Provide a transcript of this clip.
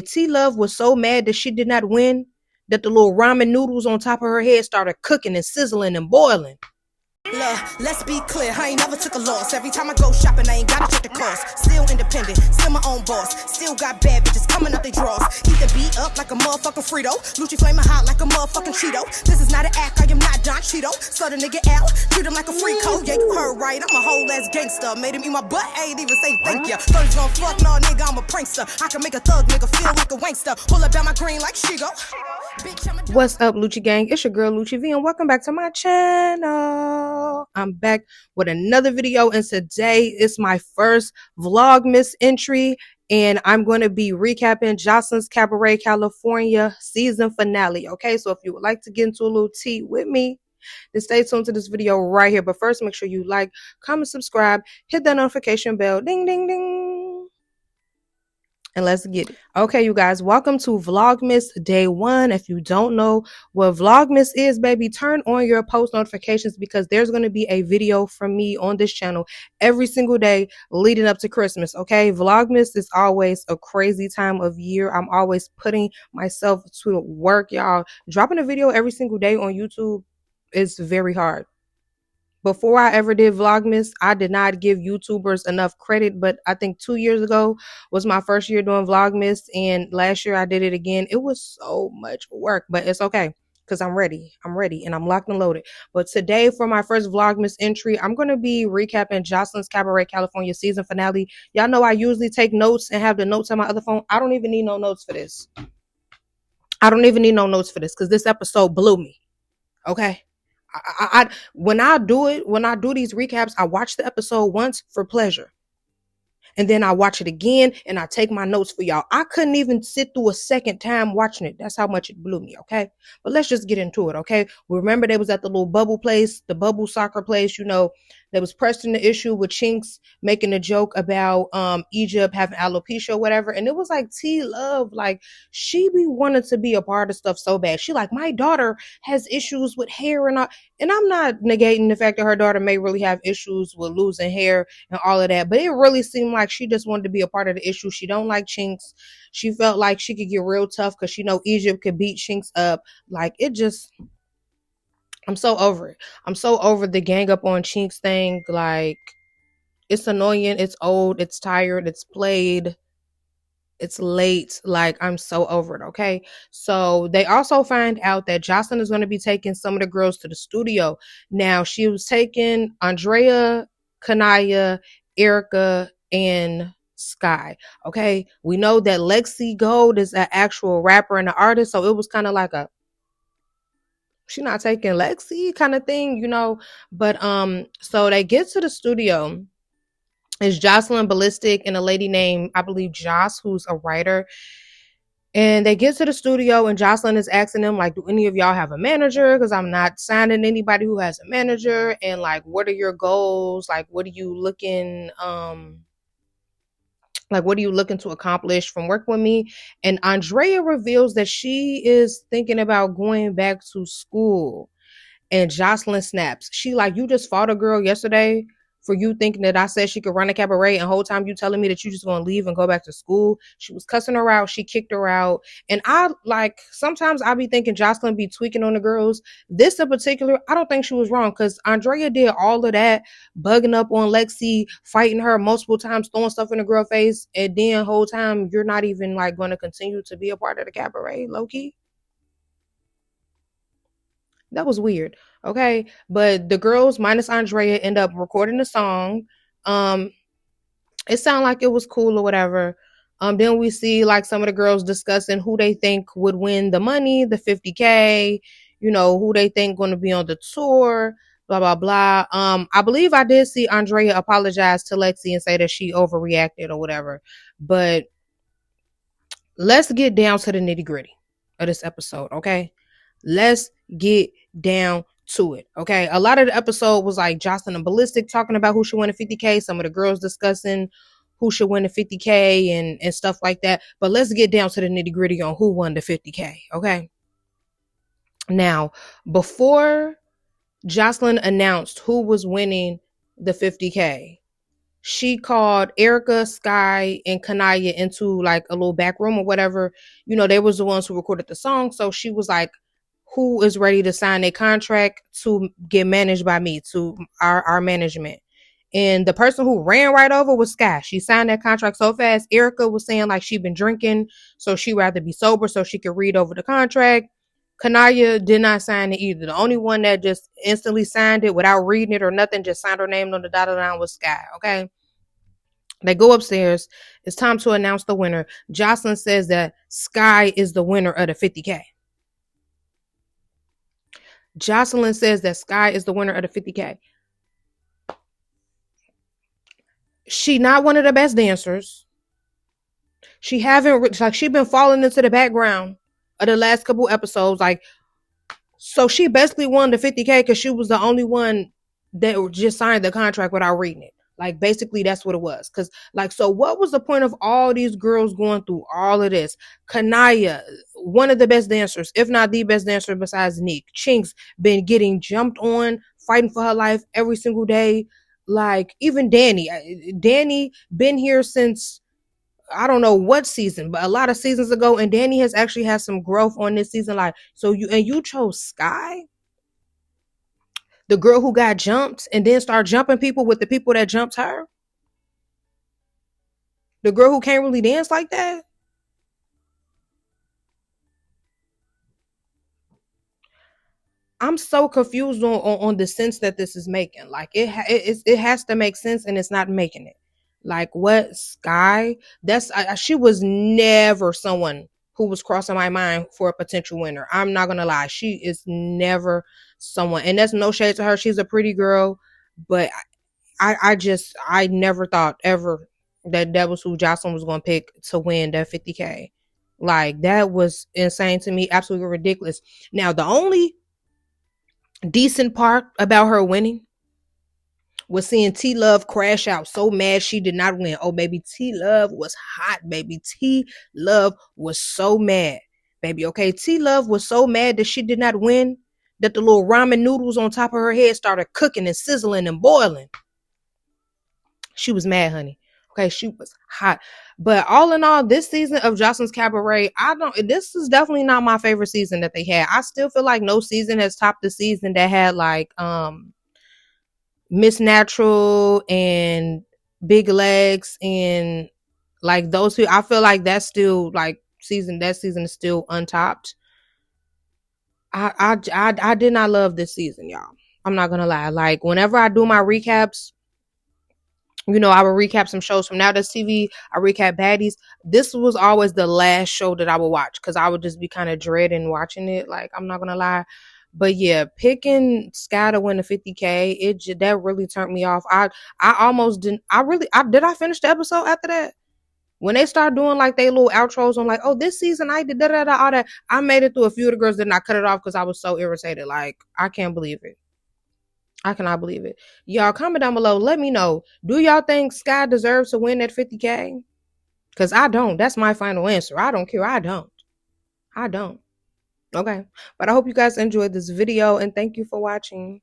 T-Love was so mad that she did not win that the little ramen noodles on top of her head started cooking and sizzling and boiling. Look, let's be clear, I ain't never took a loss. Every time I go shopping, I ain't gotta check the cost. Still independent, still my own boss. Still got bad bitches coming up they draws. Eat the beat up like a motherfucking Frito. Lucci flaming hot like a motherfucking Cheeto. This is not an act, I am not Don Cheeto. So the nigga out, treat him like a free coat. Yeah, you heard right, I'm a whole ass gangster. Made him eat my butt, ain't even say thank ya. Thought he's gon' fuck, no nigga, I'm a prankster. I can make a thug nigga feel like a wankster. Pull up down my green like she go. What's up, Lucci gang? It's your girl Lucci V, and welcome back to my channel. I'm back with another video, and today is my first Vlogmas entry, and I'm going to be recapping Joseline's Cabaret California season finale. Okay, so if you would like to get into a little tea with me, then stay tuned to this video right here. But first, make sure you like, comment, subscribe, hit that notification bell, ding ding ding, and let's get it. Okay, you guys, welcome to Vlogmas Day 1. If you don't know what Vlogmas is, baby, turn on your post notifications because there's going to be a video from me on this channel every single day leading up to Christmas, okay? Vlogmas is always a crazy time of year. I'm always putting myself to work, y'all. Dropping a video every single day on YouTube is very hard. Before I ever did Vlogmas, I did not give YouTubers enough credit, but I think 2 years ago was my first year doing Vlogmas, and last year I did it again. It was so much work, but it's okay because I'm ready, and I'm locked and loaded. But today for my first Vlogmas entry, I'm going to be recapping Joseline's Cabaret California season finale. Y'all know I usually take notes and have the notes on my other phone. I don't even need no notes for this. I don't even need no notes for this because this episode blew me, okay? When I do these recaps, I watch the episode once for pleasure. And then I watch it again and I take my notes for y'all. I couldn't even sit through a second time watching it. That's how much it blew me, okay? But let's just get into it, okay? Remember they was at the little bubble place, the bubble soccer place, you know, that was pressing the issue with Chinks making a joke about Egypt having alopecia or whatever. And it was like T-Love, like she be wanting to be a part of stuff so bad. She like, my daughter has issues with hair and all. And I'm not negating the fact that her daughter may really have issues with losing hair and all of that, but it really seemed like she just wanted to be a part of the issue. She don't like Chinks. She felt like she could get real tough because she know Egypt could beat Chinks up. Like it just, I'm so over it. I'm so over the gang up on Chinks thing. Like it's annoying. It's old. It's tired. It's played. It's late. Like I'm so over it. Okay. So they also find out that Joseline is going to be taking some of the girls to the studio. Now she was taking Andrea, Kanaya, Erica, and Sky. Okay. We know that Lexi Gold is an actual rapper and an artist. So it was kind of like a, she not taking Lexi kind of thing, you know. But so they get to the studio. It's Joseline, Ballistic, and a lady named, I believe, Joss, who's a writer. And they get to the studio, and Joseline is asking them, like, do any of y'all have a manager? Because I'm not signing anybody who has a manager. And, like, what are your goals? Like, what are you looking, to accomplish from working with me? And Andrea reveals that she is thinking about going back to school. And Joseline snaps. She like, you just fought a girl yesterday for you thinking that I said she could run a cabaret, and whole time you telling me that you just gonna leave and go back to school. She was cussing her out. She kicked her out. And I like, sometimes I be thinking Joseline be tweaking on the girls. This in particular, I don't think she was wrong because Andrea did all of that, bugging up on Lexi, fighting her multiple times, throwing stuff in the girl face, and then whole time you're not even like going to continue to be a part of the cabaret, low-key. That was weird. Okay. But the girls minus Andrea end up recording the song. It sounded like it was cool or whatever. Then we see like some of the girls discussing who they think would win the money, the 50K, you know, who they think going to be on the tour, blah, blah, blah. I believe I did see Andrea apologize to Lexi and say that she overreacted or whatever. But let's get down to the nitty gritty of this episode. Okay. Let's get down to it. Okay. A lot of the episode was like Joseline and Ballistic talking about who should win a 50K. Some of the girls discussing who should win a 50K and stuff like that. But let's get down to the nitty gritty on who won the 50K. Okay. Now, before Joseline announced who was winning the 50K, she called Erica, Sky, and Kanaya into like a little back room or whatever. You know, they was the ones who recorded the song. So she was like, who is ready to sign a contract to get managed by me, to our management? And the person who ran right over was Sky. She signed that contract so fast. Erica was saying like she'd been drinking, so she'd rather be sober so she could read over the contract. Kanaya did not sign it either. The only one that just instantly signed it without reading it or nothing, just signed her name on the dotted line, was Sky. Okay. They go upstairs. It's time to announce the winner. Joseline says that Sky is the winner of the 50K. Joseline says that Sky is the winner of the 50K. She not one of the best dancers. She haven't, like, she been falling into the background of the last couple episodes. Like, so she basically won the 50K because she was the only one that just signed the contract without reading it. Like, basically, that's what it was. Because, like, so what was the point of all these girls going through all of this? Kanaya, one of the best dancers, if not the best dancer besides Nick. Chinks been getting jumped on, fighting for her life every single day. Like, even Danny been here since I don't know what season, but a lot of seasons ago, and Danny has actually had some growth on this season. Like, so you chose Sky, the girl who got jumped and then start jumping people with the people that jumped her, the girl who can't really dance like that. I'm so confused on the sense that this is making. Like, it has to make sense, and it's not making it. Like, what? Sky? She was never someone who was crossing my mind for a potential winner. I'm not gonna lie, she is never someone, and that's no shade to her. She's a pretty girl, but I never thought ever that was who Joseline was gonna pick to win that 50K. Like, that was insane to me, absolutely ridiculous. Now, the only decent part about her winning was seeing T Love crash out so mad she did not win. Oh, baby, T Love was hot, baby. T Love was so mad, baby. Okay, T Love was so mad that she did not win, that the little ramen noodles on top of her head started cooking and sizzling and boiling. She was mad, honey. Okay, she was hot. But all in all, this season of Joseline's Cabaret, this is definitely not my favorite season that they had. I still feel like no season has topped the season that had like Miss Natural and Big Legs and like those two. I feel like that's still like that season is still untopped. I did not love this season, y'all. I'm not gonna lie. Like, whenever I do my recaps, I would recap some shows from Now That's TV. I recap Baddies. This was always the last show that I would watch because I would just be kind of dreading watching it. Like, I'm not gonna lie. But yeah, picking Sky to win the 50K, that really turned me off. I almost didn't. Did I finish the episode after that? When they start doing like they little outros, I'm like, oh, this season I did da da da all that. I made it through a few of the girls, then I cut it off because I was so irritated. Like, I can't believe it. I cannot believe it. Y'all comment down below. Let me know. Do y'all think Sky deserves to win that 50K? Because I don't. That's my final answer. I don't care. I don't. I don't. Okay. But I hope you guys enjoyed this video and thank you for watching.